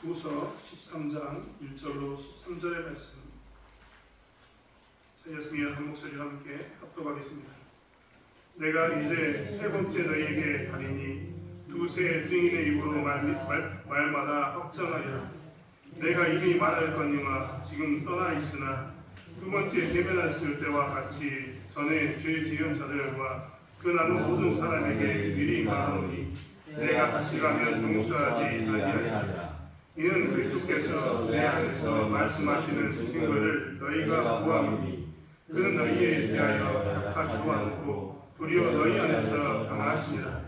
후서 13장 1절로 13절의 말씀 예수님의 한 목소리와 함께 합독하겠습니다. 내가 이제 세 번째 너희에게 가리니 두세 증인의 입으로 말마다 확정하여 내가 이미 말할거니와 지금 떠나 있으나 두 번째 대면했을 때와 같이 전에 죄 지은 자들과 그 남은 모든 사람에게 미리 말하노니 내가 다시 가면 용서하지 아니하리라. 이는 그리스도께서 내 안에서 말씀하시는 증거를 너희가 보아오니 그는 너희에 대하여 약하지도 않고 도리어 너희 안에서 강하시니라.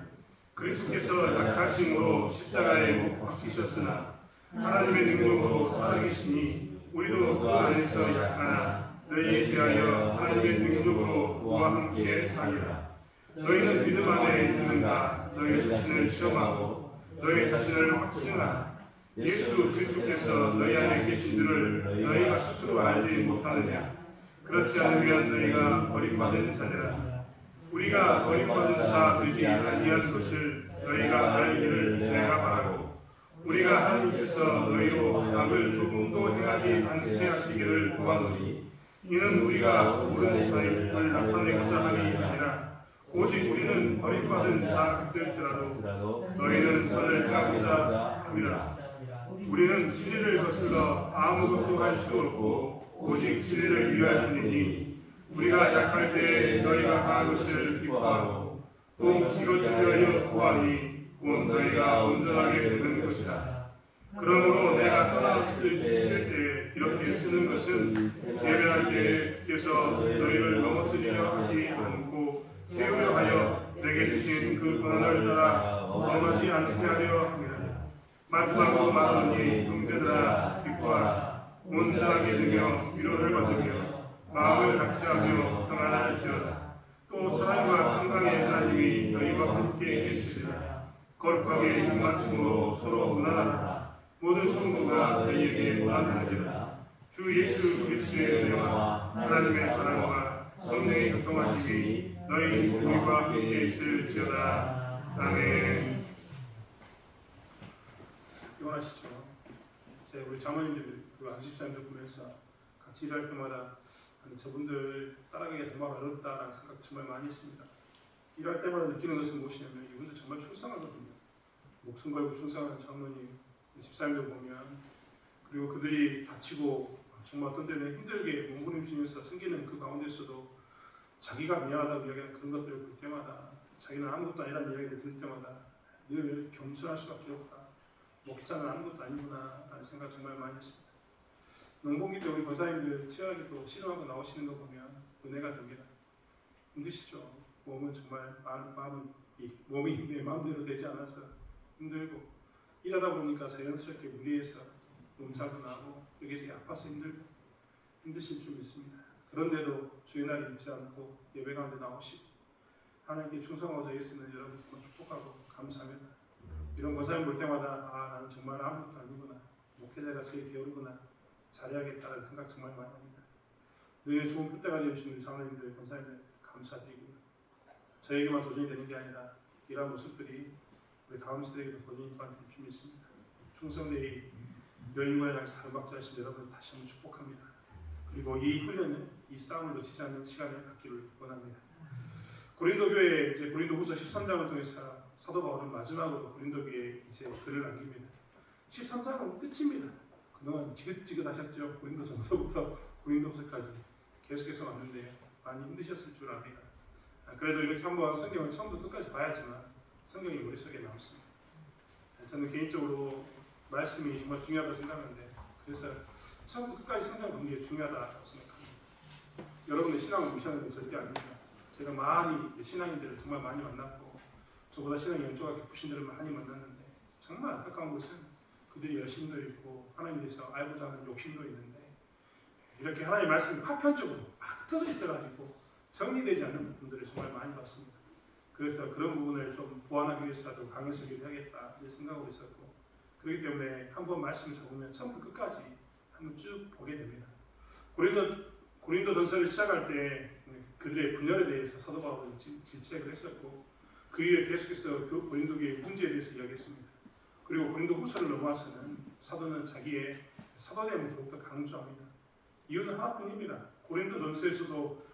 그리스도께서 약하심으로 십자가에 못 박히셨으나 하나님의 능력으로 살아계시니 우리도 그 안에서 약하나 너희에 대하여 하나님의 능력으로 그와 함께 사리라. 너희는 믿음 안에 있는가? 너희 자신을 시험하고 너희 자신을 확증하라. 예수 그리스도께서 너희 안에 계신 줄을 너희가 스스로 알지 못하느냐? 그렇지 않으면 너희가 버림받은 자들아. 우리가 버림받은 자 되지 아니하는 것을 너희가 알기를 내가 바라고 우리가 하나님께서 너희로 악을 조금도 행하지 않게 하시기를 구하노니 이는 우리가 모르는 자임을 나타내고자 함이 아니라 오직 우리는 버림받은 자 같을지라도 너희는 선을 행하고자 함이라. 우리는 진리를 거슬러 아무것도 할 수 없고 오직 진리를 위하여 뿐이니 우리가 약할 때 너희가 강한 것을 기뻐하고 또 이것을 위하여 구하니 곧 너희가 온전하게 되는 것이다. 그러므로 내가 떠나 있을 때 이렇게 쓰는 것은 예배할 때 주께서 너희를 넘어뜨리려 하지 않고 세우려 하여 내게 주신 그 권한을 따라 넘어지 않게 하려 함이라. 마지막으로 말하노니 형제들아 기뻐하라. 온전하게 되며 위로를 받으며 마음을 같이하며 평안할지어다. 또 사랑과 평강의 하나님이 너희와 함께 계시리라. 거룩하게 입맞춤으로 서로 무난하라. 모든 성도가 너희에게 무난하리라. 주 예수 그리스도의 은혜와 하나님의 사랑과 성령의 교통하심이 너희 우리와 함께 있을지어다. 아멘. 기원하시죠. 우리 장로님들 그 안식사님들 보면서 같이 일할 때마다 저분들 따라가기가 정말 어렵다라는 생각 정말 많이 했습니다. 일할 때마다 느끼는 것은 무엇이냐면 이분들 정말 충성하거든요. 목숨 걸고 충성하는 장로님, 집사님들 보면 그리고 그들이 다치고 정말 어떤 때는 힘들게 몸부림치면서 섬기는 그 가운데서도 자기가 미안하다고 이야기하는 그런 것들을 볼 때마다 자기는 아무것도 아니라는 이야기를 들을 때마다 늘 겸손할 수밖에 없다. 목사는 아무것도 아니구나 라는 생각 정말 많이 했습니다. 농번기 때 우리 권사님들 치열하게 또 실험하고 나오시는 거 보면 은혜가 됩니다. 힘드시죠? 몸은 정말 몸이 내 마음대로 되지 않아서 힘들고 일하다 보니까 자연스럽게 무리해서 몸살도 나고 여기서 아파서 힘들고 힘드실 줄 믿습니다. 그런데도 주의 날이 잊지 않고 예배 가운데 나오시고 하나님께 충성하고자 있으면 여러분 축복하고 감사합니다. 이런 권사님 볼 때마다 나는 정말 아무것도 아니구나. 목회자가 세게 게으르구나. 잘해야겠다는 생각 정말 많이 합니다. 늘 좋은 표대가 되어주신 우리 장로님들, 권사님들 감사드리고요. 저에게만 도전이 되는 게 아니라 이러한 모습들이 우리 다음 세대에게도 도전이 될 줄 믿습니다. 충성되이 멸류관을 향해서 가름박자 하신 여러분 다시 한번 축복합니다. 그리고 이 훈련은 이 싸움을 놓치지 않는 시간을 갖기를 원합니다. 고린도 교회 이제 고린도후서 13장을 통해서 사도 바울은 마지막으로 고린도 교회에 이제 글을 남깁니다. 13장은 끝입니다. 그동안 지긋지긋하셨죠. 고린도전서부터 고린도후서까지 계속해서 왔는데 많이 힘드셨을 줄 압니다. 그래도 이렇게 한번 성경을 처음부터 끝까지 봐야지만 성경이 머릿속에 남습니다. 저는 개인적으로 말씀이 정말 중요하다고 생각하는데 그래서 처음부터 끝까지 성경 보는 게 중요하다고 생각합니다. 여러분의 신앙을 무시하는 건 절대 아닙니다. 제가 많이 신앙인들을 정말 많이 만났고 저보다 신앙이 연조가 깊으신 분들을 많이 만났는데 정말 안타까운 것은 그들이 열심도 있고 하나님에 대해서 알고자 하는 욕심도 있는데 이렇게 하나님의 말씀이 파편적으로 막 흩어져 있어가지고 정리되지 않는 분들을 정말 많이 봤습니다. 그래서 그런 부분을 좀 보완하기 위해서라도 강연을 해야겠다 이런 생각하고 있었고 그렇기 때문에 한번 말씀을 적으면 처음부터 끝까지 한번 쭉 보게 됩니다. 고린도 전서를 시작할 때 그들의 분열에 대해서 사도 바울은 질책을 했었고 그 이후에 계속해서 고린도 교회의 문제에 대해서 이야기했습니다. 그리고 고린도 후서를 넘어와서는 사도는 자기의 사도됨을 더욱더 강조합니다. 이유는 하나뿐입니다. 고린도 전서에서도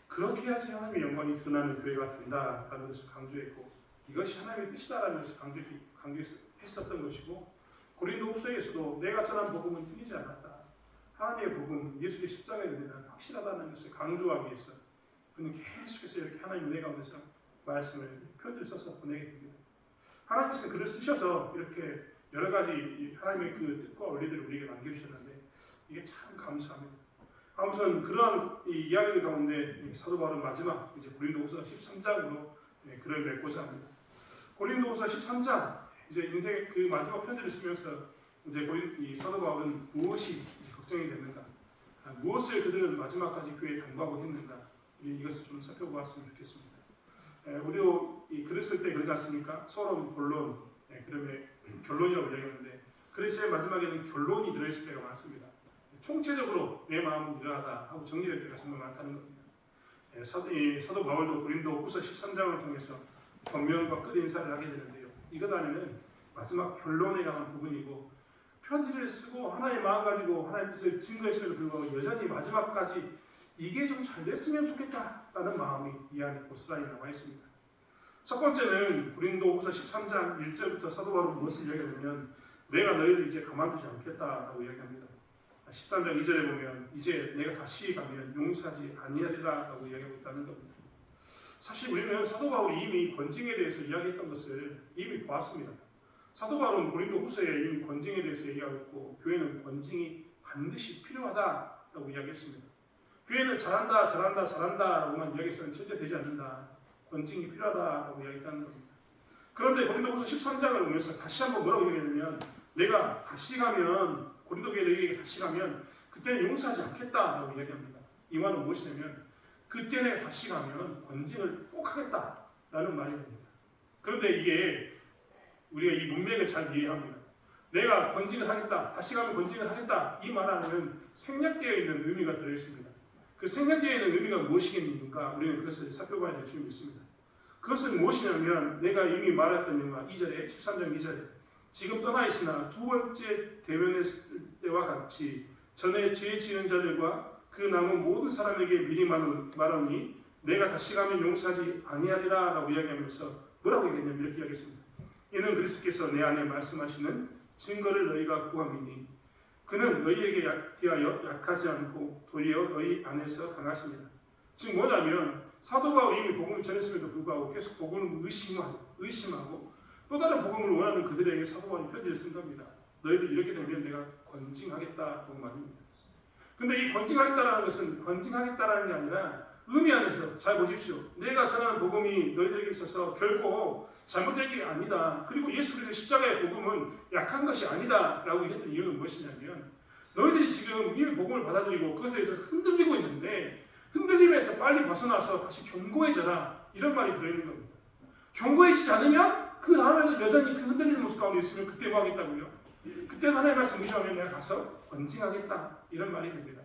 그렇게 해야지 하나님의 영광이 드러나는 교회가 된다라는 것을 강조했고, 이것이 하나님의 뜻이다라는 것을 강조했었던 것이고, 고린도 후서에서도 내가 전한 복음은 틀리지 않았다, 하나님의 복음, 예수의 십자가의 은혜는 확실하다는 것을 강조하기 위해서 그는 계속해서 이렇게 하나님의 은혜 가운데서 말씀을 표지를 써서 보내게 됩니다. 하나님께서 글을 쓰셔서 이렇게 여러 가지 하나님의 그 뜻과 원리들을 우리에게 남겨주셨는데, 이게 참 감사합니다. 아무튼 그러한 이 이야기 가운데 사도 바울은 마지막 이제 고린도후서 13장으로 글을 맺고자 합니다. 고린도후서 13장, 이제 인생의 그 마지막 편지를 쓰면서 이제 이 사도 바울은 무엇이 이제 걱정이 됐는가, 무엇을 그들은 마지막까지 교회에 당부하고 했는가, 이것을 좀 살펴보았으면 좋겠습니다. 우리도 이 글을 쓸 때 그러지 않습니까? 서론, 본론, 그다음에 결론이라고 이야기하는데, 글의 제일 마지막에는 결론이 들어있을 때가 많습니다. 총체적으로 내 마음은 이러하다 하고 정리될 때가 정말 많다는 겁니다. 사도 바울도 고린도 후서 13장을 통해서 권면과 끝 인사를 하게 되는데요, 이것 안에는 마지막 결론에 관한 부분이고, 편지를 쓰고 하나의 마음 가지고 하나님의 뜻을 증거했음에도 불구하고 여전히 마지막까지 이게 좀 잘 됐으면 좋겠다라는 마음이 이 안에 고스란히 나와 있습니다. 첫 번째는 고린도 후서 13장 1절부터 사도 바울은 무엇을 이야기하냐면, 내가 너희를 이제 가만두지 않겠다라고 이야기합니다. 13장 2절에 보면 이제 내가 다시 가면 용서하지 아니하리라라고 이야기하고 있다는 겁니다. 사실 우리는 사도 바울이 이미 권징에 대해서 이야기했던 것을 이미 보았습니다. 사도 바울은 고린도 후서에 이미 권징에 대해서 얘기하고 있고, 교회는 권징이 반드시 필요하다라고 이야기했습니다. 교회는 잘한다라고만 이야기해서는 절대 되지 않는다, 권징이 필요하다라고 이야기했다는 겁니다. 그런데 고린도 후서 13장을 보면서 다시 한번 뭐라고 얘기하냐면, 내가 다시 가면, 고린도 교회에게 다시 가면 그때는 용서하지 않겠다라고 이야기합니다. 이 말은 무엇이냐면, 그때 내가 다시 가면 권징을 꼭 하겠다라는 말이 됩니다. 그런데 이게 우리가 이 문맥을 잘 이해해야 합니다. 내가 권징을 하겠다, 다시 가면 권징을 하겠다, 이 말 안에는 생략되어 있는 의미가 들어있습니다. 그 생략되어 있는 의미가 무엇이겠습니까? 우리는 그것을 살펴봐야 될 줄 믿습니다. 그것은 무엇이냐면, 내가 이미 말했던 영화 2절에 13장 2절에 지금 떠나 있으나 두 번째 대면했을 때와 같이 전에 죄 지은 자들과 그 남은 모든 사람에게 미리 말하니 내가 다시 가면 용서하지 아니하리라 라고 이야기하면서 뭐라고 얘기했냐면 이렇게 이야기했습니다. 이는 그리스도께서 내 안에 말씀하시는 증거를 너희가 구함이니 그는 너희에게 대하여 약하지 않고 도리어 너희 안에서 강하십니다. 즉 뭐냐면, 사도 바울이 이미 복음을 전했음에도 불구하고 계속 복음을 의심하고 또 다른 복음을 원하는 그들에게 사도 바울이 편지를 쓴 겁니다. 너희들 이렇게 되면 내가 권징하겠다고 말입니다. 근데 이 권징하겠다라는 것은 권징하겠다라는 게 아니라 의미 안에서 잘 보십시오. 내가 전하는 복음이 너희들에게 있어서 결코 잘못된 게 아니다. 그리고 예수 그리스도의 십자가의 복음은 약한 것이 아니다 라고 했던 이유는 무엇이냐면, 너희들이 지금 이미 복음을 받아들이고 그것에 대해서 흔들리고 있는데, 흔들림에서 빨리 벗어나서 다시 견고해져라, 이런 말이 들어있는 겁니다. 견고해지지 않으면 그 다음에도 여전히 그 흔들리는 모습 가운데 있으면 그때 뭐 하겠다고요? 그때는 하나님의 말씀 의지하면 내가 가서 권징하겠다, 이런 말이 됩니다.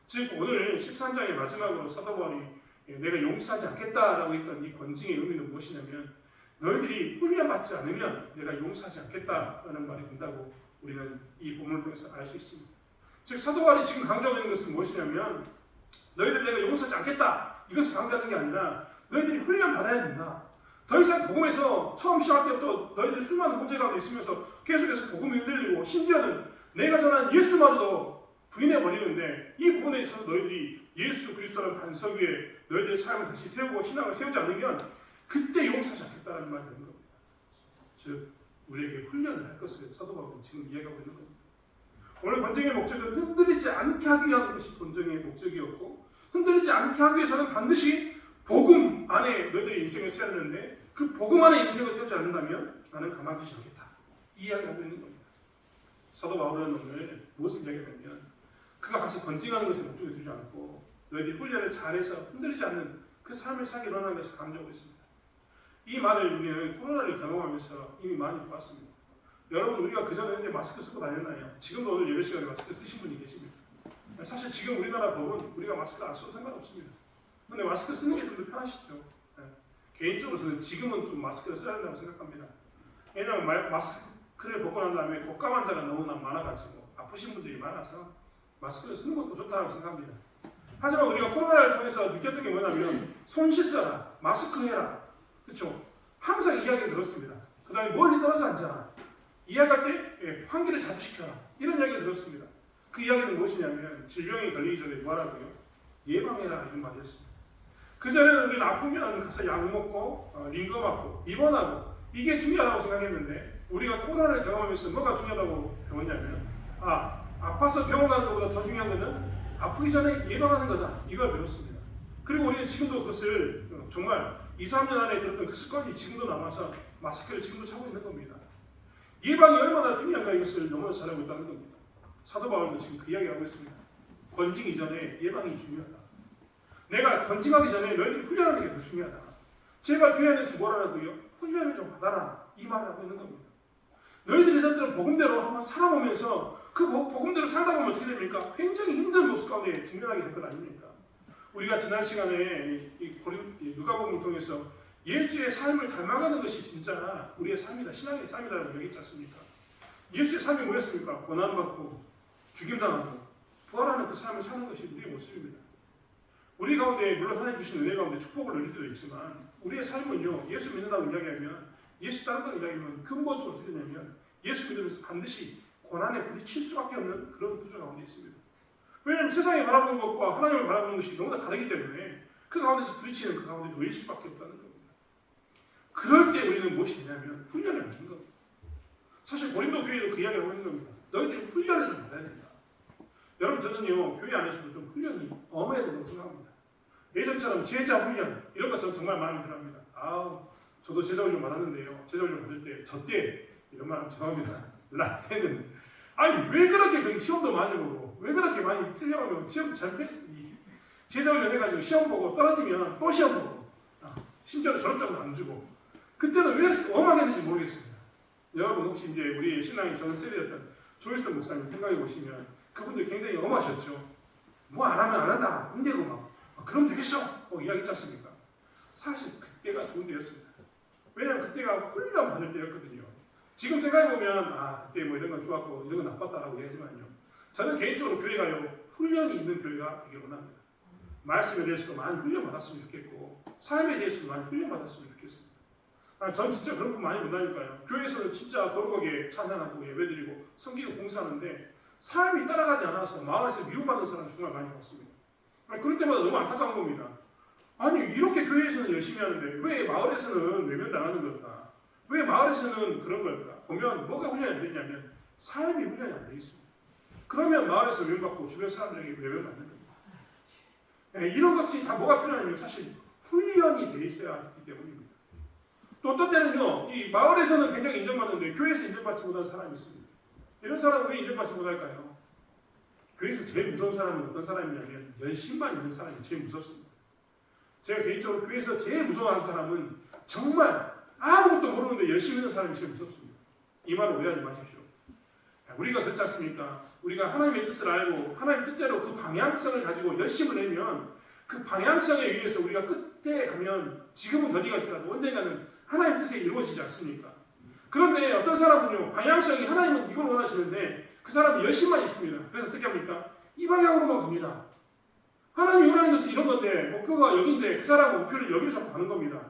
즉 오늘 13장의 마지막으로 사도 바울이 내가 용서하지 않겠다라고 했던 이 권징의 의미는 무엇이냐면, 너희들이 훈련받지 않으면 내가 용서하지 않겠다라는 말이 된다고 우리는 이 본문을 통해서 알 수 있습니다. 즉 사도 바울이 지금 강조하고 있는 것은 무엇이냐면, 너희들 내가 용서하지 않겠다, 이것을 강조하는 게 아니라 너희들이 훈련받아야 된다. 더 이상 복음에서 처음 시작할 때부터 너희들이 수많은 문제 가운데 있으면서 계속해서 복음이 흔들리고, 심지어는 내가 전한 예수마저도 부인해버리는데, 이 부분에 있어서 너희들이 예수 그리스도라는 반석 위에 너희들의 삶을 다시 세우고 신앙을 세우지 않으면 그때 용서하지 않겠다는 말이 되는 겁니다. 즉 우리에게 훈련을 할 것을 사도 바울은 지금 이야기하고 있는 겁니다. 오늘 권징의 목적은 흔들리지 않게 하기 위한 것이 권징의 목적이었고, 흔들리지 않게 하기 위해서는 반드시 복음 안에 너희들의 인생을 세워야 되는데, 그 복음 안에 인생을 세우지 않는다면 나는 가만두지 않겠다, 이 이야기하고 있는 겁니다. 사도 바울은 오늘 무엇을 이야기하냐면, 그가 가서 권징하는 것을 목적에 두지 않고 너희들이 훈련을 잘해서 흔들리지 않는 그 삶을 살기 원하는 것을 강조하고 있습니다. 이 말을 우리는 코로나를 경험하면서 이미 많이 보았습니다. 여러분, 우리가 그전에 마스크 쓰고 다녔나요? 지금도 오늘 예배 시간에 마스크 쓰신 분이 계십니다. 사실 지금 우리나라 법은 우리가 마스크를 안 써도 상관없습니다. 근데 마스크 쓰는 게 좀 더 편하시죠. 개인적으로 저는 지금은 좀 마스크를 써야 된다고 생각합니다. 왜냐하면 마스크를 벗고 난 다음에 독감 환자가 너무나 많아가지고 아프신 분들이 많아서 마스크를 쓰는 것도 좋다고 생각합니다. 하지만 우리가 코로나를 통해서 느꼈던 게 뭐냐면 손 씻어라, 마스크 해라, 그렇죠? 항상 이야기 들었습니다. 그 다음에 멀리 떨어져 앉아라, 이야기할 때 환기를 자주 시켜라, 이런 이야기를 들었습니다. 그 이야기는 무엇이냐면 질병이 걸리기 전에 뭐하라고요? 예방해라, 이런 말이었습니다. 그 전에는 우리는 아프면 가서 약 먹고 링거 맞고 입원하고 이게 중요하다고 생각했는데 우리가 코로나를 경험하면서 뭐가 중요하다고 배웠냐면 아파서 병원 가는 것보다 더 중요한 것은 아프기 전에 예방하는 거다, 이걸 배웠습니다. 그리고 우리는 지금도 그것을 정말 2, 3년 안에 들었던 그 습관이 지금도 남아서 마스크를 지금도 차고 있는 겁니다. 예방이 얼마나 중요한가 이것을 너무나 잘하고 있다는 겁니다. 사도 바울도 지금 그 이야기를 하고 있습니다. 건징 이전에 예방이 중요하다. 내가 건징하기 전에 너희들이 훈련하는 게 더 중요하다. 제가 교회 안에서 뭐라고요? 훈련을 좀 받아라, 이 말을 하고 있는 겁니다. 너희들이 듣던 복음대로 한번 살아보면서 그 복음대로 살다 보면 어떻게 됩니까? 굉장히 힘든 모습 가운데 직면하게 될 것 아닙니까? 우리가 지난 시간에 누가복음을 통해서 예수의 삶을 닮아가는 것이 진짜 우리의 삶이다, 신앙의 삶이라고 얘기했지 않습니까? 예수의 삶이 뭐였습니까? 고난받고 죽임당하고 부활하는 그 삶을 사는 것이 우리의 모습입니다. 우리 가운데 물론 하나님 주신 은혜 가운데 축복을 누릴 때도 있지만 우리의 삶은요, 예수 믿는다고 이야기하면, 예수 따른다고 이야기하면 근본적으로 어떻게 되냐면 예수 믿으면서 반드시 고난에 부딪힐 수밖에 없는 그런 구조 가운데 있습니다. 왜냐하면 세상에 바라보는 것과 하나님을 바라보는 것이 너무나 다르기 때문에 그 가운데서 부딪히는 그 가운데 놓일 수밖에 없다는 겁니다. 그럴 때 우리는 무엇이 되냐면 훈련을 받는 겁니다. 사실 고린도 교회도 그 이야기를 하고 있는 겁니다. 너희들이 훈련을 좀 받아야 된다. 여러분, 저는요, 교회 안에서도 좀 훈련이 엄해야 된다고 생각합니다. 예전처럼 제자 훈련 이런 거 저는 정말 마음에 들어합니다. 저도 제자 훈련 받았는데요. 제자 훈련 받을 때 저 때 이런 말 하면 죄송합니다. 라떼는 왜 그렇게 시험도 많이 보고 왜 그렇게 많이 틀려가면 시험 잘못했어. 제자 훈련 해가지고 시험 보고 떨어지면 또 시험 보고 심지어는 졸업장도 안 주고 그때는 왜 이렇게 엄하게 했는지 모르겠습니다. 여러분 혹시 이제 우리 신앙이 전 세대였던 조일성 목사님 생각해 보시면 그분들 굉장히 엄하셨죠. 뭐 안 하면 안 한다, 힘내고 막 그럼 되겠어, 이야기했지 않습니까? 사실 그때가 좋은 때였습니다. 왜냐하면 그때가 훈련 받을 때였거든요. 지금 생각해보면 그때 뭐 이런 건 좋았고 이런 건 나빴다라고 얘기하지만요, 저는 개인적으로 교회가요, 훈련이 있는 교회가 되길 원합니다. 말씀에 대해서도 많이 훈련 받았으면 좋겠고 삶에 대해서도 많이 훈련 받았으면 좋겠습니다. 전 진짜 그런 분 많이 본다니까요. 교회에서는 진짜 거룩하게 찬양하고 예배드리고 섬기고 봉사하는데 삶이 따라가지 않아서 마을에서 미움받는 사람 정말 많이 봤습니다. 그럴 때마다 너무 안타까운 겁니다. 이렇게 교회에서는 열심히 하는데 왜 마을에서는 외면당하는 걸까? 왜 마을에서는 그런 걸까? 보면 뭐가 훈련이 안 되냐면 삶이 훈련이 안 돼 있습니다. 그러면 마을에서 외면받고 주변 사람들에게 외면받는 겁니다. 이런 것이 다 뭐가 필요하냐면 사실 훈련이 돼 있어야 하기 때문입니다. 또 어떤 때는요, 이 마을에서는 굉장히 인정받는데 교회에서 인정받지 못한 사람이 있습니다. 이런 사람은 왜 인정받지 못할까요? 교회에서 제일 무서운 사람은 어떤 사람이냐면 열심만 있는 사람이 제일 무섭습니다. 제가 개인적으로 교회에서 제일 무서워하는 사람은 정말 아무것도 모르는데 열심히 있는 사람이 제일 무섭습니다. 이 말을 오해하지 마십시오. 우리가 그렇지 않습니까? 우리가 하나님의 뜻을 알고 하나님 뜻대로 그 방향성을 가지고 열심을 내면 그 방향성에 의해서 우리가 끝에 가면 지금은 더디가 있더라도 언젠가는 하나님 뜻에 이루어지지 않습니까? 그런데 어떤 사람은요, 방향성이 하나님은 이걸 원하시는데 그 사람은 열심만 있습니다. 그래서 어떻게 합니까? 이 방향으로만 갑니다. 하나님이 원하는 것은 이런 건데 목표가 여기인데 그 사람은 목표를 여기로 잡고 가는 겁니다.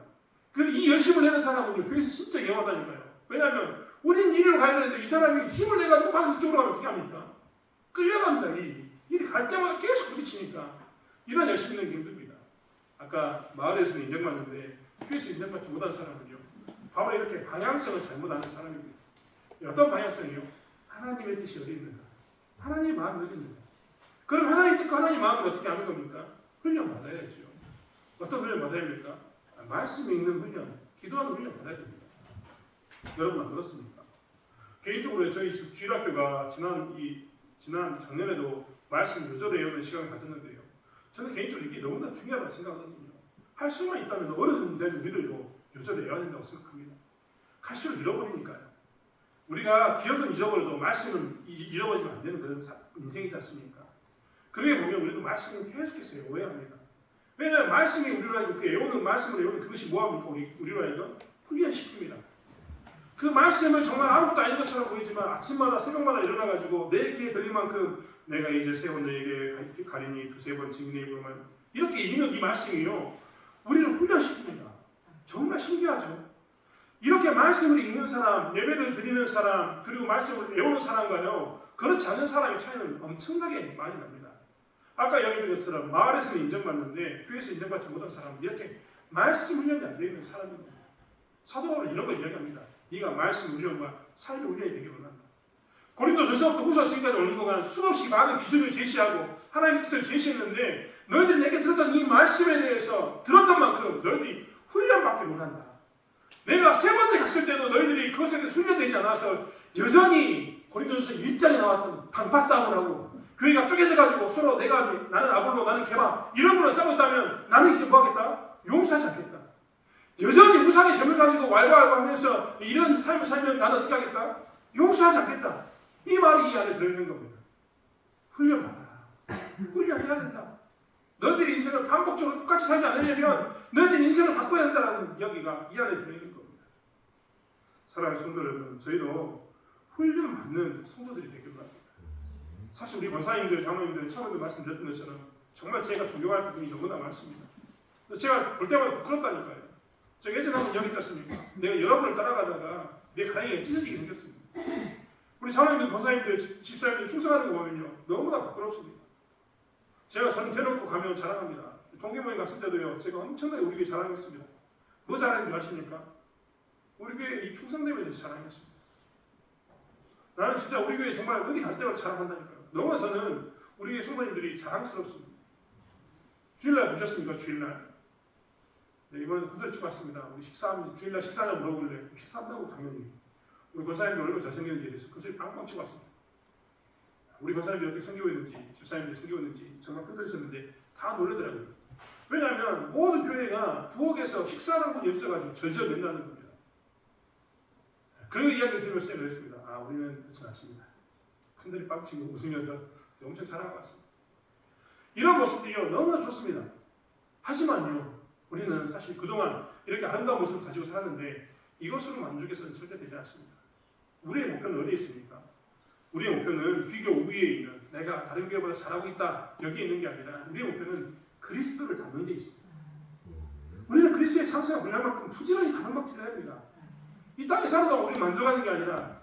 그리고 이 열심을 내는 사람은요, 교회에서 진짜 위험하다니까요. 왜냐하면 우리는 이리로 가야 되는데 이 사람이 힘을 내가지고 막 이쪽으로 가면 어떻게 합니까? 끌려갑니다. 일이 갈 때마다 계속 부딪히니까 이런 열심히 있는 게 힘듭니다. 아까 마을에서는 인정받는데 교회에서 인정받지 못한 사람은요, 바로 이렇게 방향성을 잘못하는 사람입니다. 어떤 방향성이요? 하나님의 뜻이 어디 있는가? 하나님의 마음이 어디 있는가? 그럼 하나님 뜻과 하나님 마음을 어떻게 하는 겁니까? 훈련 받아야죠. 어떤 훈련 받아야 됩니까? 말씀 읽는 훈련, 기도하는 훈련 받아야 됩니다. 여러분 안 그렇습니까? 개인적으로 저희 주일학교가 지난 작년에도 말씀 요절을 외우는 시간을 가졌는데요. 저는 개인적으로 이게 너무나 중요하다고 생각하거든요. 할 수만 있다면 어른된 우리들도 요절을 외워야 된다고 생각합니다. 갈수록 잃어버리니까요. 우리가 기억은 잊어버려도 말씀은 잃어버리면 안 되는 그런 인생이지 않습니까? 그러게 보면 우리도 말씀을 계속해서 오해합니다. 왜냐하면 말씀이 우리로 하여금 그 말씀을 외우는 그것이 뭐합니까? 우리로 하여금 훈련시킵니다. 그 말씀을 정말 아무것도 아닌 것처럼 보이지만 아침마다 새벽마다 일어나가지고 내 귀에 들릴 만큼 내가 이제 세운 너에게 가리니 두세 번 증인해 보면 이렇게 읽는 이 말씀이요 우리를 훈련시킵니다. 정말 신기하죠. 이렇게 말씀을 읽는 사람, 예배를 드리는 사람, 그리고 말씀을 외우는 사람과요 그렇지 않은 사람의 차이는 엄청나게 많이 납니다. 아까 이야기했던 것처럼 마을에서는 인정받는데 교회에서 인정받지 못한 사람은 이렇게 말씀 훈련이 안 되어 있는 사람입니다. 사도 바울은 이런 걸 이야기합니다. 네가 말씀 훈련과 삶의 훈련이 되기를 원한다. 고린도전서부터 후서 지금까지 오는 동안 수없이 많은 기준을 제시하고 하나님의 뜻을 제시했는데 너희들이 내게 들었던 이 말씀에 대해서 들었던 만큼 너희들이 훈련받기 원한다. 내가 세 번째 갔을 때도 너희들이 그것에 대해서 훈련되지 않아서 여전히 고린도전서 1장에 나왔던 단파 싸움을 하고 교회가 쪼개져가지고 서로 나는 아볼로 나는 게바 이런 걸로 싸우고 있다면 나는 이제 뭐 하겠다? 용서하지 않겠다. 여전히 우상의 점을 가지고 왈가왈부하면서 이런 삶을 살면 나는 어떻게 하겠다? 용서하지 않겠다. 이 말이 이 안에 들어있는 겁니다. 훈련받아라. 훈련해야 된다. 너희들이 인생을 반복적으로 똑같이 살지 않으려면 너희들이 인생을 바꿔야 한다는 이야기가 이 안에 들어있는 겁니다. 사랑하는 성도 여러분, 저희도 훈련받는 성도들이 되길 바랍니다. 사실 우리 권사님들, 장로님들, 차로도 말씀드렸던 것처럼 정말 제가 존경할 부분이 너무나 많습니다. 제가 볼 때마다 부끄럽다니까요. 제가 예전에 한번 이야기 했습니까? 내가 여러분을 따라가다가 내 가랭이가 찢어지게 생겼습니다. 우리 장로님들, 권사님들, 집사님들 충성하는 거 보면요 너무나 부끄럽습니다. 제가 저는 대놓고 가면 자랑합니다. 동계모임 갔을 때도요 제가 엄청나게 우리 교회 자랑했습니다. 뭐 자랑인 줄 아십니까? 우리 교회 이 충성됨에 대해서 자랑했습니다. 나는 진짜 우리 교회 정말 어디 갈 때마다 자랑한다니까요. 너무나 저는 우리 교회 성도님들이 자랑스럽습니다. 주일날 보셨습니까? 주일날. 네, 이번에 콘서트 치고 왔습니다. 우리 주일날 식사하냐고 물어볼래? 식사한다고 당연히. 우리 권사님들 얼마나 잘생겼는지에 대해서 그 소리 빵빵 치고 왔습니다. 우리 권사님들이 어떻게 섬기고 있는지, 집사님들이 섬기고 있는지 정말 콘서트였는데 다 놀라더라고요. 왜냐하면 모든 교회가 부엌에서 식사하는 분이 없어가지고 절절 맨다는 겁니다. 그 이야기를 들으면서 제가 그랬습니다. 아, 우리는 그렇지 않습니다. 큰소리 빵 치고 웃으면서 엄청 자랑하고 왔습니다. 이런 모습들이요 너무나 좋습니다. 하지만요 우리는 사실 그동안 이렇게 아름다운 모습을 가지고 살았는데 이것으로 만족해서는 절대 되지 않습니다. 우리의 목표는 어디에 있습니까? 우리의 목표는 비교 우위에 있는 내가 다른 교회보다 잘하고 있다 여기에 있는 게 아니라 우리의 목표는 그리스도를 닮는 데 있습니다. 우리는 그리스도의 상세가 보낼 만큼 부지런히 가는박질을 해야 됩니다. 이 땅에 살아가 우리 만족하는 게 아니라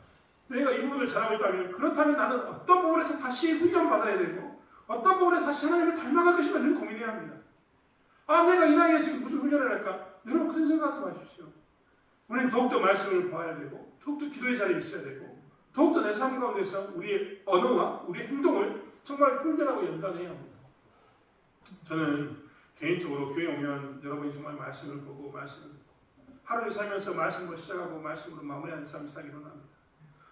내가 이 부분을 잘하고 있다면 그렇다면 나는 어떤 부분에서 다시 훈련받아야 되고 어떤 부분에서 다시 하나님을 닮아갈 것인가 늘 고민해야 합니다. 아, 내가 이 나이에 지금 무슨 훈련을 할까? 여러분 그런 생각하지 마십시오. 우리는 더욱더 말씀을 봐야 되고 더욱더 기도의 자리에 있어야 되고 더욱더 내 삶 가운데서 우리의 언어와 우리의 행동을 정말 훈련하고 연단해야 합니다. 저는 개인적으로 교회 오면 여러분이 정말 말씀을 보고 말씀을 하루를 살면서 말씀으로 시작하고 말씀으로 마무리하는 삶을 살기를 원합니다.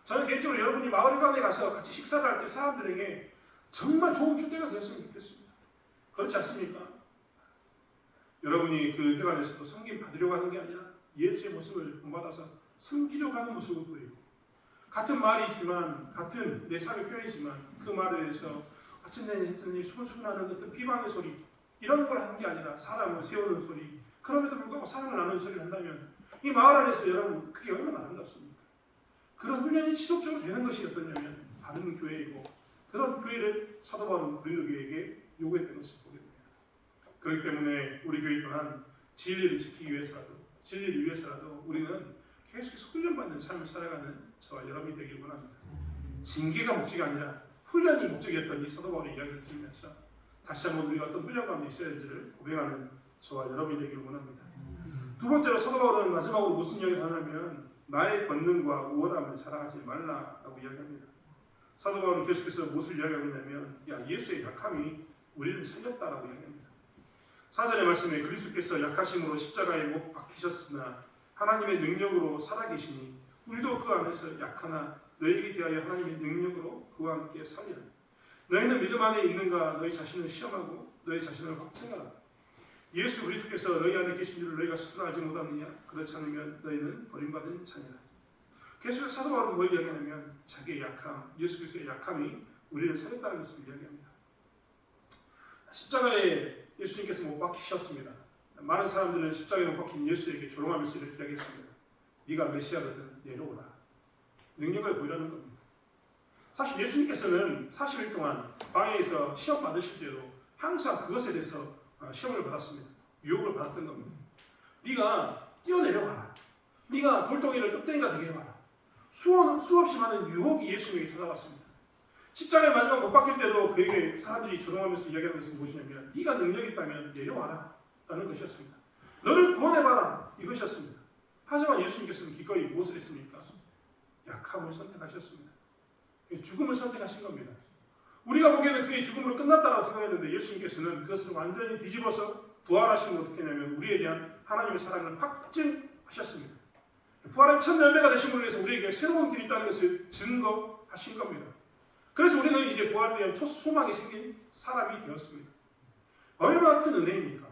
저는 개인적으로 여러분이 마을 가운데 가서 같이 식사를 할 때 사람들에게 정말 좋은 표대가 되었으면 좋겠습니다. 그렇지 않습니까? 여러분이 그 회관에서도 섬김 받으려고 하는 게 아니라 예수의 모습을 본받아서 섬기려고 하는 모습을 보이고 같은 말이지만 같은 내 삶의 표현이지만 그 말에 대해서 어쩐지 수근수근하는 어떤 비방의 소리 이런 걸 하는 게 아니라 사람을 세우는 소리 그럼에도 불구하고 사랑을 나누는 소리를 한다면 이 마을 안에서 여러분 그게 얼마나 아름답습니까? 그런 훈련이 지속적으로 되는 것이 어떠냐면 바른 교회이고 그런 교회를 사도 바울은 고린도 교회에게 요구했던 것을 보게 됩니다. 그렇기 때문에 우리 교회 또한 진리를 지키기 위해서라도 진리를 위해서라도 우리는 계속해서 훈련받는 삶을 살아가는 저와 여러분이 되길 원합니다. 징계가 목적이 아니라 훈련이 목적이었던 이 사도 바울의 이야기를 들으면서 다시 한번 우리가 어떤 훈련 가운데 있어야 할지를 고백하는 저와 여러분이 되길 원합니다. 두 번째로 사도 바울은 마지막으로 무슨 이야기를 하냐면 나의 권능과 우월함을 자랑하지 말라라고 이야기합니다. 사도 바울은 계속해서 무엇을 이야기하고 있냐면 예수의 약함이 우리를 살렸다라고 이야기합니다. 4절의 말씀에 그리스도께서 약하심으로 십자가에 못 박히셨으나 하나님의 능력으로 살아계시니 우리도 그 안에서 약하나 너희에게 대하여 하나님의 능력으로 그와 함께 살리라. 너희는 믿음 안에 있는가 너희 자신을 시험하고 너희 자신을 확증하라. 예수 그리스도께서 너희 안에 계신 줄을 너희가 스스로 알지 못하느냐? 그렇지 않으면 너희는 버림받은 자니라. 계속 사도 바울은 뭘 이야기하냐면 자기의 약함, 예수 그리스도의 약함이 우리를 살렸다는 것을 이야기합니다. 십자가에 예수님께서 못 박히셨습니다. 많은 사람들은 십자가에 못 박힌 예수에게 조롱하면서 이렇게 이야기했습니다. 네가 메시아거든 내려오라. 능력을 보이라는 겁니다. 사실 예수님께서는 40일 동안 광야에서 시험 받으실 때도 항상 그것에 대해서 시험을 받았습니다. 유혹을 받았던 겁니다. 네가 뛰어내려가라. 네가 돌덩이를 뚝땡이가 되게 해봐라. 수없이 많은 유혹이 예수님에게 찾아왔습니다. 십자가의 마지막 못 박힐 때도 그에게 사람들이 조롱하면서 이야기하는 것은 무엇이냐면 네가 능력이 있다면 내려와라 라는 것이었습니다. 너를 구원해봐라 이것이었습니다. 하지만 예수님께서는 기꺼이 무엇을 했습니까? 약함을 선택하셨습니다. 죽음을 선택하신 겁니다. 우리가 보기에는 그의 죽음으로 끝났다고 생각했는데 예수님께서는 그것을 완전히 뒤집어서 부활하시는 건 어떻게 하냐면 우리에 대한 하나님의 사랑을 확증하셨습니다. 부활의 첫 열매가 되신 분을 위해서 우리에게 새로운 길이 있다는 것을 증거하신 겁니다. 그래서 우리는 이제 부활에 대한 첫 소망이 생긴 사람이 되었습니다. 얼마나 큰 은혜입니까?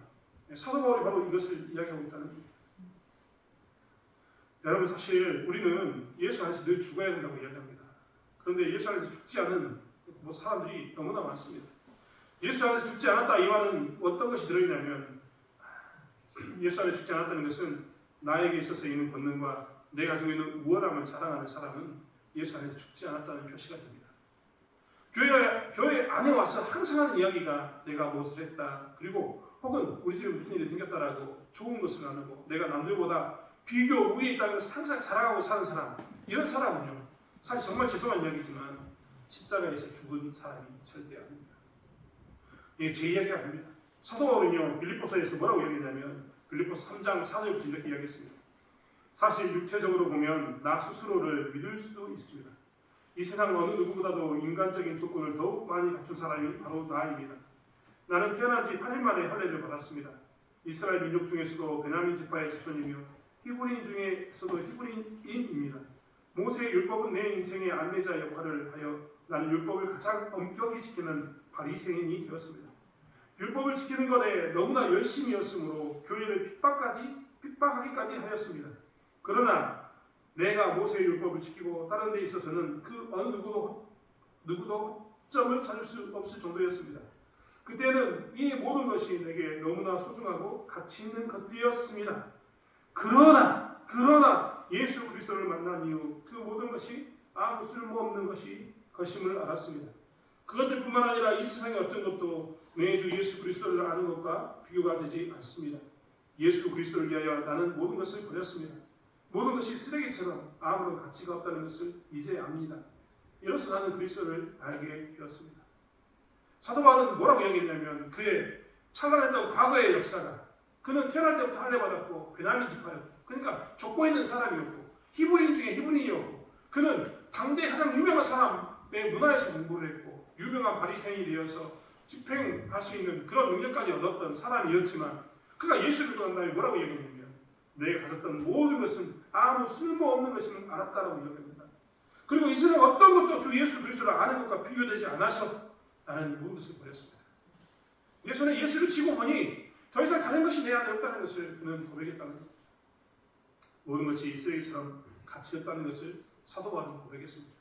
사도 바울이 바로 이것을 이야기하고 있다는 겁니다. 여러분 사실 우리는 예수 안에서 늘 죽어야 된다고 이야기합니다. 그런데 예수 안에서 죽지 않은 사람들이 너무나 많습니다. 예수 안에서 죽지 않았다 이 말은 어떤 것이 들어있냐면 예수 안에 죽지 않았다는 것은 나에게 있어서 있는 권능과 내가 가지고 있는 우월함을 자랑하는 사람은 예수 안에서 죽지 않았다는 표시가 됩니다. 교회 안에 와서 항상 하는 이야기가 내가 무엇을 했다 그리고 혹은 우리 집에 무슨 일이 생겼다라고 좋은 것을 나누고 내가 남들보다 비교 위에 있다는 것을 항상 자랑하고 사는 사람 이런 사람은요 사실 정말 죄송한 이야기지만 십자가에서 죽은 사람이 절대 아닙니다. 이게 제 이야기가 아닙니다. 사도 바울은요 빌립보서에서 뭐라고 이야기하냐면 빌립보서 3장 4절부터 이렇게 이야기했습니다. 사실 육체적으로 보면 나 스스로를 믿을 수 있습니다. 이 세상 어느 누구보다도 인간적인 조건을 더욱 많이 갖춘 사람이 바로 나입니다. 나는 태어난 지 8일 만에 할례를 받았습니다. 이스라엘 민족 중에서도 베냐민 지파의 자손이며 히브리인 중에서도 히브리인입니다. 모세의 율법은 내 인생의 안내자 역할을 하여 나는 율법을 가장 엄격히 지키는 바리새인이 되었습니다. 율법을 지키는 것에 너무나 열심이었으므로 교회를 핍박하기까지 하였습니다. 그러나 내가 모세의 율법을 지키고 다른 데 있어서는 그 어느 누구도 허점을 찾을 수 없을 정도였습니다. 그때는 이 모든 것이 내게 너무나 소중하고 가치 있는 것들이었습니다. 그러나 예수 그리스도를 만난 이후 그 모든 것이 아무 쓸모없는 것임을 알았습니다. 그것들뿐만 아니라 이 세상의 어떤 것도 내 주 예수 그리스도를 아는 것과 비교가 되지 않습니다. 예수 그리스도를 위하여 나는 모든 것을 버렸습니다. 모든 것이 쓰레기처럼 아무런 가치가 없다는 것을 이제 압니다. 이로써 나는 그리스도를 알게 되었습니다. 사도 바울은 뭐라고 이야기했냐면 그의 찬란했던 과거의 역사가 그는 태어날 때부터 할례받았고 베냐민 지파였고 그러니까 족보 있는 사람이었고 히브리인 중에 히브리인이었고 그는 당대 가장 유명한 사람의 문화에서 공부를 했고 유명한 바리새인이 되어서 집행할 수 있는 그런 능력까지 얻었던 사람이었지만 그가 예수를 만난 다음에 뭐라고 얘기했냐면 내가 가졌던 모든 것은 아무 쓸모없는 것임을 알았다라고 이야기합니다. 그리고 이 세상 어떤 것도 주 예수 그리스도를 아는 것과 비교되지 않아서 나는 모든 것을 버렸습니다. 내 손에 예수를 쥐고 보니 더 이상 다른 것이 내 안에 없다는 것을 그는 고백했다는 것. 모든 것이 쓰레기처럼 가치 없다는 것을 사도 바울은 고백했습니다.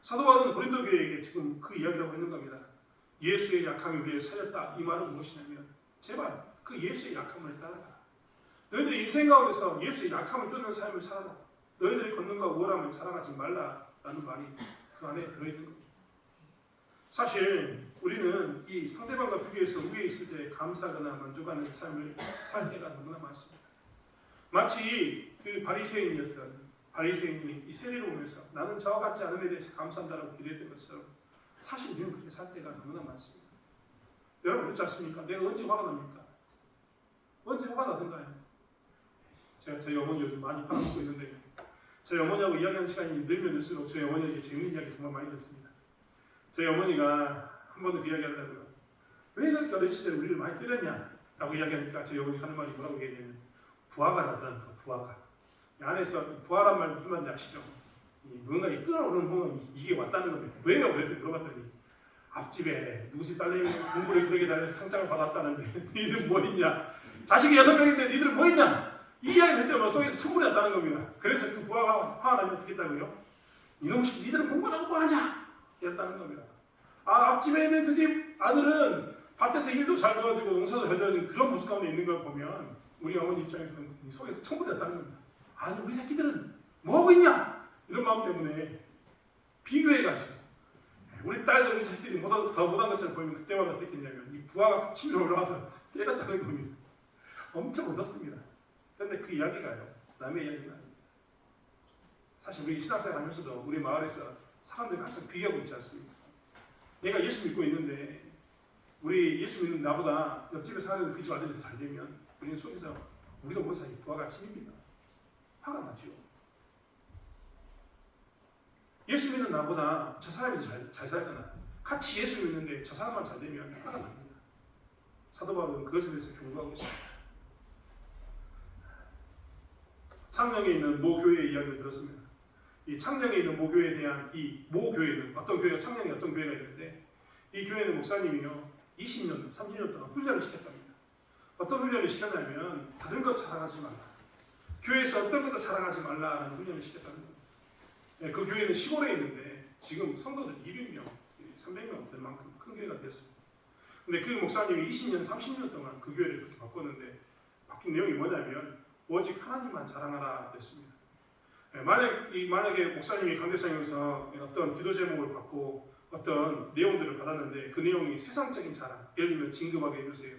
사도 바울은 고린도 교회에게 지금 그 이야기를 하고 있는 겁니다. 예수의 약함이 우리를 살렸다. 이 말은 무엇이냐면 제발 그 예수의 약함을 따라가. 너희들이 인생 가운데서 예수의 약함을 쫓는 삶을 살아라. 너희들의 권능과 우월함을 자랑하지 말라라는 말이 그 안에 들어있는 겁니다. 사실 우리는 이 상대방과 비교해서 위에 있을 때 감사하거나 만족하는 삶을 살 때가 너무나 많습니다. 마치 그 바리새인이 이 세리를 보면서 나는 저와 같지 않음에 대해서 감사한다라고 기도했던 것처럼 사실 우리는 그렇게 살 때가 너무나 많습니다. 여러분 그렇지 않습니까? 내가 언제 화가 납니까? 언제 화가 나던가요? 제가 저희 어머니 요즘 많이 팔아먹고 있는데 저희 어머니하고 이야기하는 시간이 늘면 늘수록 저희 어머니에게 재밌는 이야기 정말 많이 듣습니다. 저희 어머니가 한 번도 그 이야기 하더라고요. 왜 그렇게 어린 시절에 우리를 많이 때렸냐? 라고 이야기하니까 저희 어머니 하는 말이 뭐라고 얘기하냐면 부하가 나더라는 거, 부하가. 안에서 부하란 말 무슨 말인지 아시죠? 뭔가 끌어오르는 보면 이게 왔다는 겁니다. 왜요? 그랬더니 물어봤더니 앞집에 누구 집 딸내미 공부를 그렇게 잘해서 상장을 받았다는데 니들 뭐 있냐? 자식이 6명인데 니들 뭐 있냐? 이 이야기 할 때마다 속에서 천불이 났다는 겁니다. 그래서 그 부하가 화가 나면 어떻게 했다고요? 이놈식 니들은 공부 안 하고 뭐 하냐? 이랬다는 겁니다. 앞집에 있는 그 집 아들은 밭에서 일도 잘 도와주고 농사도 잘 도와주는 그런 모습 가운데 있는 걸 보면 우리 어머니 입장에서는 속에서 천불이 났다는 겁니다. 아니 우리 새끼들은 뭐하고 있냐? 이런 마음 때문에 비교해가지고 우리 딸들 우리 자식들이 더 못한 것처럼 보이면 그때마다 어떻게 했냐면 이 부하가 치밀어 올라와서 때렸다는 겁니다. 엄청 웃었습니다. 그런데 그 이야기가요, 남의 이야기가 아닙니다. 사실 우리 신앙생활 하면서도 우리 마을에서 사람들이 항상 비교하고 있지 않습니까? 내가 예수 믿고 있는데 우리 예수 믿는 나보다 옆집에 사는 그 집 아들이 잘 되면 우리는 속에서 우리가 뭔 사이 부하가 침입니다. 화가 나죠. 예수 믿는 나보다 저 사람이 잘 살거나 같이 예수 믿는데 저 사람만 잘 되면 화가 납니다. 사도 바울은 그것에 대해서 경고하고 있습니다. 창녕에 있는 모 교회의 이야기를 들었습니다. 이 창녕에 있는 모 교회에 대한 이 모 교회는 어떤 교회가 창녕에 어떤 교회가 있는데 이 교회는 목사님이요 20년, 30년 동안 훈련을 시켰답니다. 어떤 훈련을 시켰냐면 다른 것 자랑하지 말라. 교회에서 어떤 것도 자랑하지 말라라는 훈련을 시켰다는 겁니다. 네, 그 교회는 시골에 있는데 지금 성도들 200명, 300명 될 만큼 큰 교회가 되었습니다. 근데 그 목사님이 20년, 30년 동안 그 교회를 그렇게 바꿨는데 바뀐 내용이 뭐냐면 오직 하나님만 자랑하라 였습니다. 네, 만약에 목사님이 강대상에서 어떤 기도 제목을 받고 어떤 내용들을 받았는데 그 내용이 세상적인 자랑, 예를 들면 진급하게 해주세요,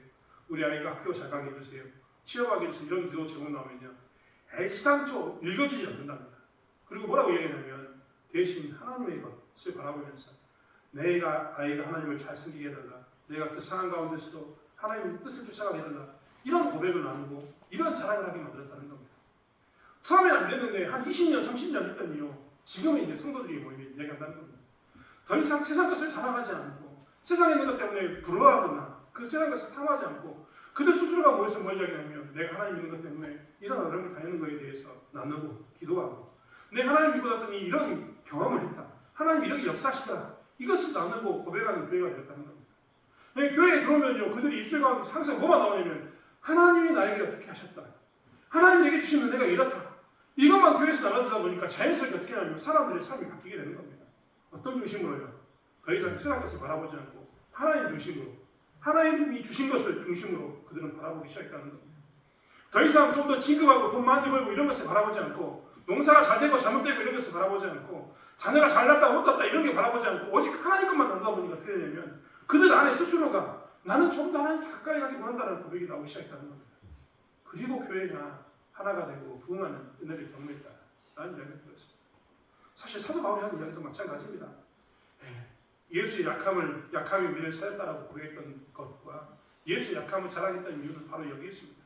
우리 아이가 학교 잘 가게 해주세요, 취업하게 해주세요, 이런 기도 제목 나오면요 애시당초 읽어주지 않는답니다. 그리고 뭐라고 얘기하냐면 대신 하나님의 것을 바라보면서 내가 아이가 하나님을 잘 섬기게 해달라, 내가 그 상황 가운데서도 하나님의 뜻을 쫓아가게 해달라, 이런 고백을 나누고 이런 자랑을 하게 만들었다는 겁니다. 처음엔 안 됐는데 한 20년, 30년 했더니요 지금은 이제 성도들이 모이면 이야기한다는 겁니다. 더 이상 세상 것을 자랑하지 않고 세상에 있는 것 때문에 부러워하거나 그 세상 것을 탐하지 않고 그들 스스로가 모여서 뭘 이야기하냐면 내가 하나님 믿는 것 때문에 이런 어려움을 당하는 것에 대해서 나누고 기도하고 내가 하나님 믿고 났더니 이런 경험을 했다, 하나님 이렇게 역사하시더라, 이것을 나누고 고백하는 교회가 되었다는 겁니다. 교회에 들어오면요 그들이 입술 가운데 항상 뭐가 나오냐면 하나님이 나에게 어떻게 하셨다, 하나님 내게 주신 은혜가 이렇다, 이것만 교회에서 나눠주다 보니까 자연스럽게 어떻게 하냐면 사람들의 삶이 바뀌게 되는 겁니다. 어떤 중심으로요? 더 이상 세상 것을 바라보지 않고 하나님 중심으로, 하나님이 주신 것을 중심으로 그들은 바라보기 시작했다는 겁니다. 더 이상 좀 더 진급하고 돈 많이 벌고 이런 것을 바라보지 않고 농사가 잘 되고 잘못되고 이런 것을 바라보지 않고 자녀가 잘났다 못났다 이런 게 바라보지 않고 오직 하나님 것만 나누다 보니까 어떻게 되냐면 그들 안에 스스로가 나는 좀 더 하나님께 가까이 가기 원한다는 고백이 나오기 시작했다는 겁니다. 그리고 교회가 하나가 되고 부흥하는 은혜를 경험했다라는 이야기를 들었습니다. 사실 사도 바울이 하는 이야기도 마찬가지입니다. 예수의 약함이 우리를 살렸다라고 고백했던 것과 예수의 약함을 자랑했던 이유는 바로 여기에 있습니다.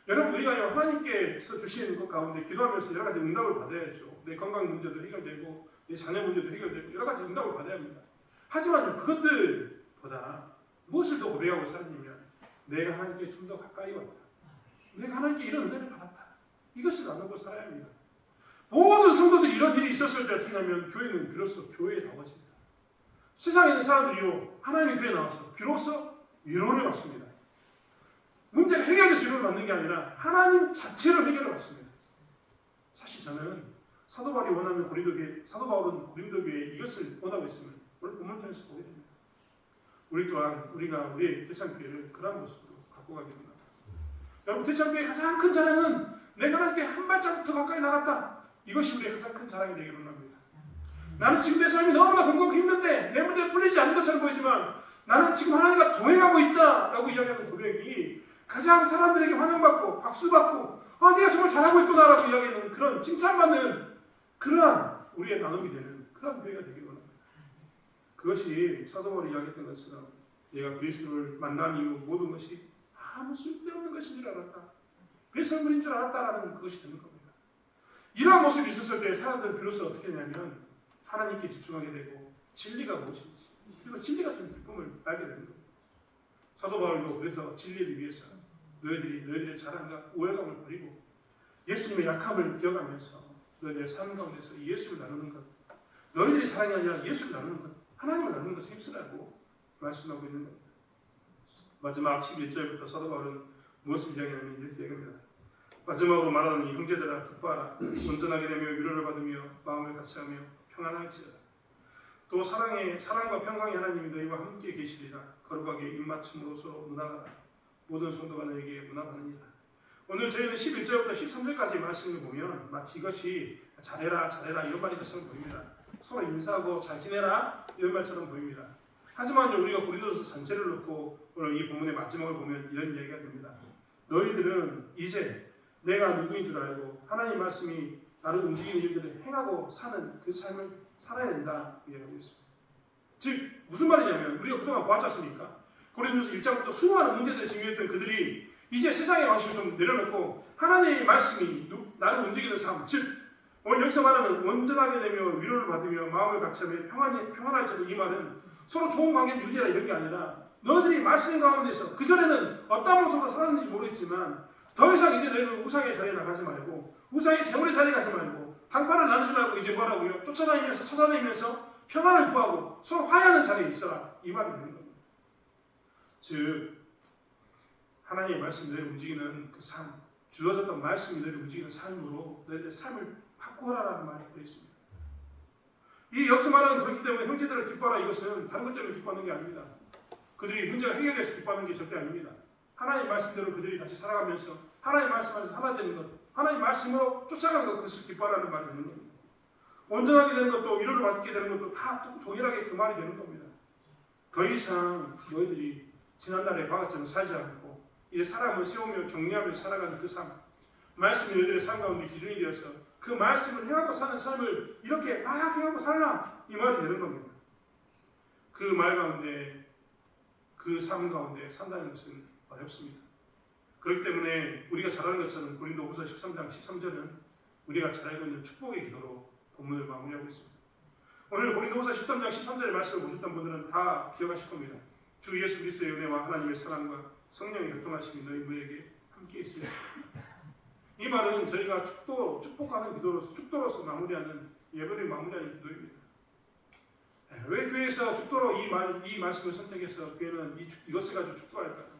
여러분 우리가 하나님께서 주시는 것 가운데 기도하면서 여러 가지 응답을 받아야죠. 내 건강 문제도 해결되고 내 자녀 문제도 해결되고 여러 가지 응답을 받아야 합니다. 하지만 그것들보다 무엇을 더 고백하고 살았냐면 내가 하나님께 좀 더 가까이 왔다, 내가 하나님께 이런 은혜를 받았다, 이것을 나누고 살아야 합니다. 모든 성도들이 이런 일이 있었을 때 어떻게 하냐면 교회는 비로소 교회다워집니다. 세상에 있는 사람들이요 하나님의 교회에 나와서 비로소 위로를 받습니다. 문제가 해결돼서 위로를 받는 게 아니라 하나님 자체로 해결을 받습니다. 사실 저는 사도 바울이 원하는 사도 바울은 고린도 교회에 이것을 원하고 있음을 오늘 본문 통해서 보게 됩니다. 우리 또한 우리의 대창교회를 그런 모습으로 갖고 가기 원합니다. 여러분 대창교회의 가장 큰 자랑은 내가 하나님께 한 발자국 더 가까이 나갔다, 이것이 우리의 가장 큰 자랑이 되기를 원합니다. 나는 지금 내 삶이 너무나 공고하고 힘든데 내 문제가 풀리지 않는 것처럼 보이지만 나는 지금 하나님과 동행하고 있다라고 이야기하는 고백이 가장 사람들에게 환영받고 박수받고 네가 정말 잘하고 있구나라고 이야기하는 그런 칭찬받는 그러한 우리의 나눔이 되는 그런 교회가 되기를 원합니다. 그것이 사도 바울이 이야기했던 것처럼 내가 그리스도를 만난 이후 모든 것이 아무 쓸데없는 것인 줄 알았다, 배설물인 줄 알았다라는 그것이 되는 겁니다. 이러한 모습이 있었을 때 사람들은 비로소 어떻게 되냐면 하나님께 집중하게 되고 진리가 무엇인지 그리고 진리가 주는 기쁨을 알게 되는 겁니다. 사도 바울도 그래서 진리를 위해서 너희들의 자랑과 우월감을 버리고 예수님의 약함을 기억하면서 너희들의 삶 가운데서 예수를 나누는 것, 너희들이 사랑이 아니라 예수를 나누는 것, 하나님을 나누는 것을 힘쓰라고 말씀하고 있는 겁니다. 마지막 11절부터 사도 바울은 무엇을 이야기하냐면 이렇게 얘기합니다. 마지막으로 말하는 이 형제들아 기뻐하라, 온전하게 되며 위로를 받으며 마음을 같이하며 평안할지어다. 또 사랑과 평강의 하나님이 너희와 함께 계시리라. 거룩하게 입맞춤으로 서로 문안하라. 모든 성도가 너에게 문안하느니라. 오늘 저희는 11절부터 13절까지 말씀을 보면 마치 이것이 잘해라 잘해라 이런 말인 것처럼 보입니다. 서로 인사하고 잘 지내라 이런 말처럼 보입니다. 하지만 우리가 고린도전서 전체를 놓고 오늘 이 본문의 마지막을 보면 이런 이야기가 됩니다. 너희들은 이제 내가 누구인 줄 알고 하나님 말씀이 나를 움직이는 일들을 행하고 사는 그 삶을 살아야 된다 이야기하고 있습니다. 즉 무슨 말이냐면 우리가 그동안 보았지 않습니까? 고린도서 1장부터 수많은 문제들을 증명했던 그들이 이제 세상의 방식을 좀 내려놓고 하나님의 말씀이 나를 움직이는 삶, 즉 오늘 여기서 말하는 온전하게 되며 위로를 받으며 마음을 같이하며 평안할지도 이 말은 서로 좋은 관계를 유지하라 이런 게 아니라 너희들이 말씀 가운데서 그전에는 어떤 모습으로 살았는지 모르겠지만 더 이상 이제 너희는 우상의 자리에 나가지 말고 우상의 재물의 자리에 가지 말고 당판을 나누지 말고 이제 뭐라고요? 쫓아다니면서 찾아다니면서 평안을 구하고 서로 화해하는 자리에 있어라 이 말이 되는 겁니다. 즉 하나님의 말씀대로 움직이는 그 삶, 주어졌던 말씀대로 움직이는 삶으로 너희들의 삶을 바꾸라라는 말이 되어 있습니다. 이 여기서 말하는 그렇기 때문에 형제들을 기뻐하라 이것은 다른 것 때문에 기뻐하는 게 아닙니다. 그들이 문제가 해결돼서 기뻐하는 게 절대 아닙니다. 하나님 말씀대로 그들이 다시 살아가면서 하나님 말씀 안에서 하나 되는 것, 하나님 말씀으로 쫓아가는 것, 그것을 기뻐하라는 말이 되는 겁니다. 온전하게 되는 것도 위로를 받게 되는 것도 다 동일하게 그 말이 되는 겁니다. 더 이상 너희들이 지난날의 과거처럼 살지 않고 이제 사람을 세우며 격려하며 살아가는 그 삶, 말씀이 너희들의 삶 가운데 기준이 되어서 그 말씀을 행하고 사는 삶을 이렇게 막 행하고 살라 이 말이 되는 겁니다. 그 말 가운데 그 삶 가운데 산다는 것은 어렵습니다. 그렇기 때문에 우리가 잘 아는 것처럼 고린도후서 13장 13절은 우리가 잘 알고 있는 축복의 기도로 본문을 마무리하고 있습니다. 오늘 고린도후서 13장 13절의 말씀을 보셨던 분들은 다 기억하실 겁니다. 주 예수 그리스도의 은혜와 하나님의 사랑과 성령의 교통하심이 너희 모두에게 함께 있으리라. 이 말은 저희가 축복하는 기도로서 축도로서 마무리하는 예배를 마무리하는 기도입니다. 왜 교회에서 축도로 이 말씀을 선택해서 교회는 이것을 가지고 축도할까요?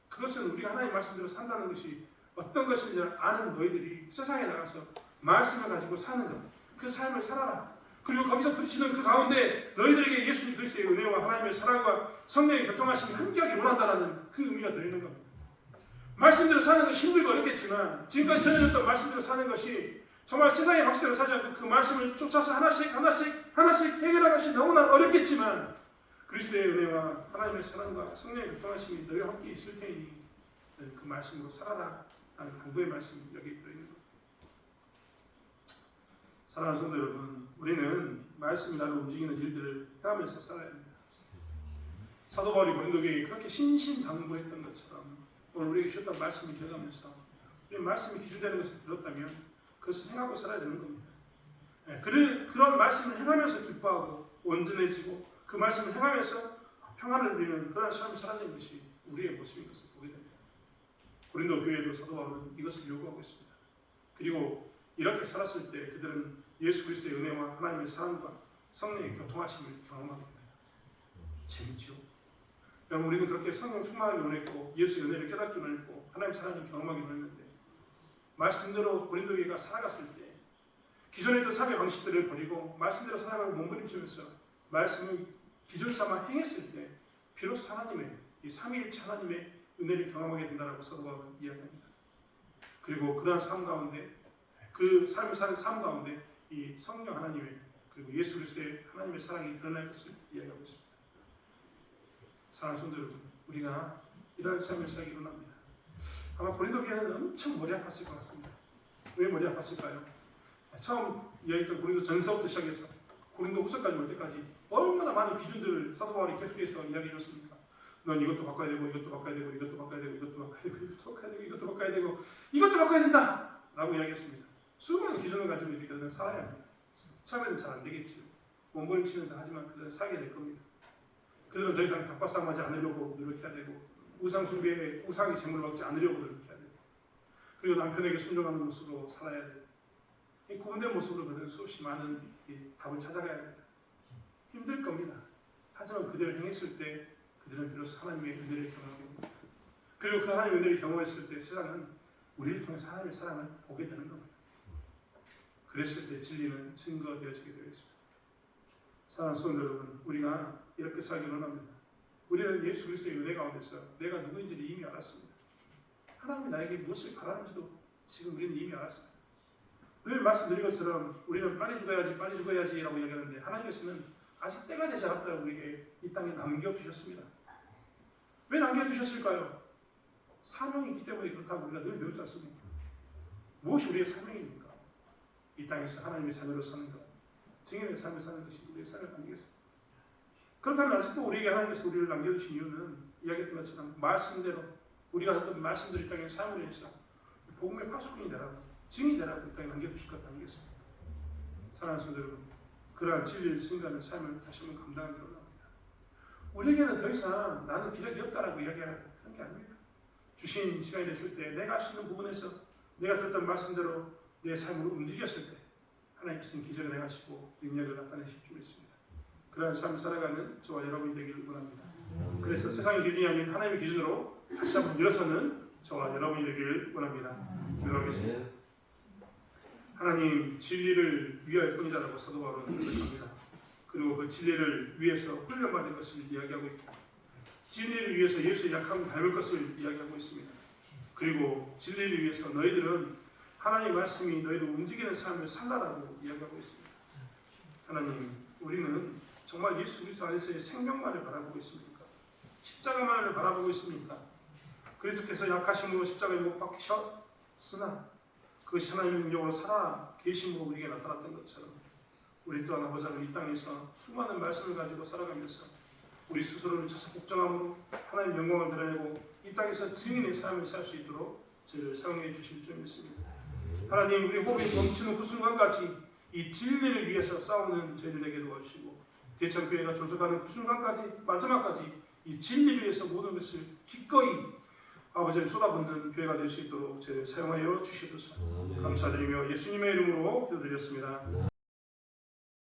그것은 우리가 하나님의 말씀대로 산다는 것이 어떤 것인지 아는 너희들이 세상에 나가서 말씀을 가지고 사는 것, 그 삶을 살아라. 그리고 거기서 부딪히는 그 가운데 너희들에게 예수 그리스도의 은혜와 하나님의 사랑과 성령의 교통하심이 함께하기 원한다는 그 의미가 들어있는 겁니다. 말씀대로 사는 것이 힘들고 어렵겠지만 지금까지 전해졌던 말씀대로 사는 것이 정말 세상의 방식대로 사지 않고 그 말씀을 쫓아서 하나씩 해결하는 것이 너무나 어렵겠지만 그리스도의 은혜와 하나님의 사랑과 성령의 교통하심이 너희와 함께 있을 테니 그 말씀으로 살아라 하는 당부의 말씀이 여기 들어있는 겁니다. 사랑하는 성도 여러분, 우리는 말씀이 나를 움직이는 일들을 행하면서 살아야 합니다. 사도 바울이 고린도교회에 그렇게 신신당부했던 것처럼 오늘 우리에게 주셨던 말씀을 기억하면서 우리 말씀이 기준되는 것을 들었다면 그것을 행하고 살아야 되는 겁니다. 그런 말씀을 행하면서 기뻐하고 온전해지고 그 말씀을 행하면서 평안을 누리는 그런 삶을 살아내는 것이 우리의 모습인 것을 보게 됩니다. 고린도 교회도 사도 바울은 이것을 요구하고 있습니다. 그리고 이렇게 살았을 때 그들은 예수 그리스도의 은혜와 하나님의 사랑과 성령의 교통하심을 경험하게 됩니다. 재밌죠? 그럼 우리는 그렇게 성령 충만하게 원했고 예수의 은혜를 깨닫기 원했고 하나님의 사랑을 경험하기 원했는데 말씀대로 고린도 교회가 살아갔을 때 기존에 있던 삶의 방식들을 버리고 말씀대로 살아가고 몸부림치면서 말씀을 기준 삼아 행했을 때 비로소 하나님의 이 삼위일체 하나님의 은혜를 경험하게 된다라고 사도 바울은 이야기합니다. 그리고 그러한 삶 가운데 그 삶을 사는 삶 가운데 이 성령 하나님의 그리고 예수 그리스도의 하나님의 사랑이 드러날 것을 이야기하고 있습니다. 사랑하는 성도 여러분, 우리가 이러한 삶을 살기 원합니다. 아마 고린도 교회는 엄청 머리 아팠을 것 같습니다. 왜 머리 아팠을까요? 처음 이야기했던 고린도 전서부터 시작해서 고린도 후서까지 올 때까지 얼마나 많은 기준들을 사도 바울이 계속해서 이야기해줬습니까? 넌 이것도 바꿔야 되고 이것도 바꿔야 되고 이것도 바꿔야 되고 이것도 바꿔야 되고 이것도 바꿔야 되고 이것도 바꿔야 되고 이것도 바꿔야 된다! 라고 이야기했습니다. 수많은 기준을 가지고 이렇게 그들은 살아야 합니다. 처음에는 잘 안 되겠지요. 몸부림치면서 하지만 그들은 살게 될 겁니다. 그들은 더 이상 닭바싸움하지 않으려고 노력해야 되고 우상 숭배에 우상의 재물을 얻지 않으려고 노력해야 되고 그리고 남편에게 순종하는 모습으로 살아야 되고 이 구분된 모습으로 그들은 수없이 많은 답을 찾아가야 됩니다. 힘들 겁니다. 하지만 그들을 행했을 때 그들은 비로소 하나님의 은혜를 경험하게 됩니다. 그리고 그 하나님의 은혜를 경험했을 때 세상은 우리를 통해서 하나님의 사랑을 보게 되는 겁니다. 그랬을 때 진리는 증거되어지게 되어 있습니다. 사랑하는 성도 여러분, 우리가 이렇게 살기 원합니다. 우리는 예수 그리스도의 은혜 가운데서 내가 누구인지를 이미 알았습니다. 하나님이 나에게 무엇을 바라는지도 지금 우리는 이미 알았습니다. 늘 말씀드린 것처럼 우리는 빨리 죽어야지라고 얘기하는데 하나님께서는 아직 때가 되지 않았다고 우리에게 이 땅에 남겨두셨습니다. 왜 남겨두셨을까요? 사명이 있기 때문에 그렇다고 우리가 늘 배우지 않습니까? 무엇이 우리의 사명입니까? 이 땅에서 하나님의 자녀로 사는 것, 증인의 삶을 사는 것이 우리의 삶을 아니겠습니까? 그렇다면 아직도 우리에게 하나님께서 우리를 남겨주신 이유는 이야기했던 것처럼 말씀대로 우리가 했던 말씀들이 이 땅에 삶으로 해서 복음의 파수꾼이 되라고, 증인이 되라고 이 땅에 남겨주실 것 아니겠습니까? 사랑하는 성도 여러분, 그러한 진리의 순간의 삶을 다시 한번 감당하기 원합니다. 우리에게는 더 이상 나는 기력이 없다라고 이야기하는 그런 게 아닙니다. 주신 시간이 됐을 때 내가 할 수 있는 부분에서 내가 들었던 말씀대로 내 삶으로 움직였을 때 하나님께서는 기적을 행하시고 능력을 나타내실 줄 믿습니다. 그러한 삶을 살아가는 저와 여러분이 되기를 원합니다. 그래서 세상의 기준이 아닌 하나님의 기준으로 다시 한번 일어서는 저와 여러분이 되기를 원합니다. 기도하겠습니다. 하나님 진리를 위할 뿐이다라고 사도 바울은 고백합니다. 그리고 그 진리를 위해서 훈련받은 것을 이야기하고 있고 진리를 위해서 예수의 약함을 닮을 것을 이야기하고 있습니다. 그리고 진리를 위해서 너희들은 하나님의 말씀이 너희를 움직이는 삶을 살라라고 이야기하고 있습니다. 하나님, 우리는 정말 예수 그리스도 안에서의 생명만을 바라보고 있습니까? 십자가만을 바라보고 있습니까? 그리스도께서 약하심으로 십자가에 못 박히셨으나 그것이 하나님의 능력으로 살아 계심으로 우리에게 나타났던 것처럼 우리 또한 아버지는 이 땅에서 수많은 말씀을 가지고 살아가면서 우리 스스로를 자꾸 복종함으로 하나님의 영광을 드러내고 이 땅에서 증인의 삶을 살 수 있도록 저희를 사용해 주실 줄 믿습니다. 하나님, 우리 호흡이 멈추는 그 순간까지 이 진리를 위해서 싸우는 저희들 되게 도와주시고 대천교회가 조속하는 그 순간까지 마지막까지 이 진리를 위해서 모든 것을 기꺼이 아버지를 쏟아붓는 교회가 될 수 있도록 저희를 사용하여 주시옵소서. 감사드리며 예수님의 이름으로 기도드렸습니다.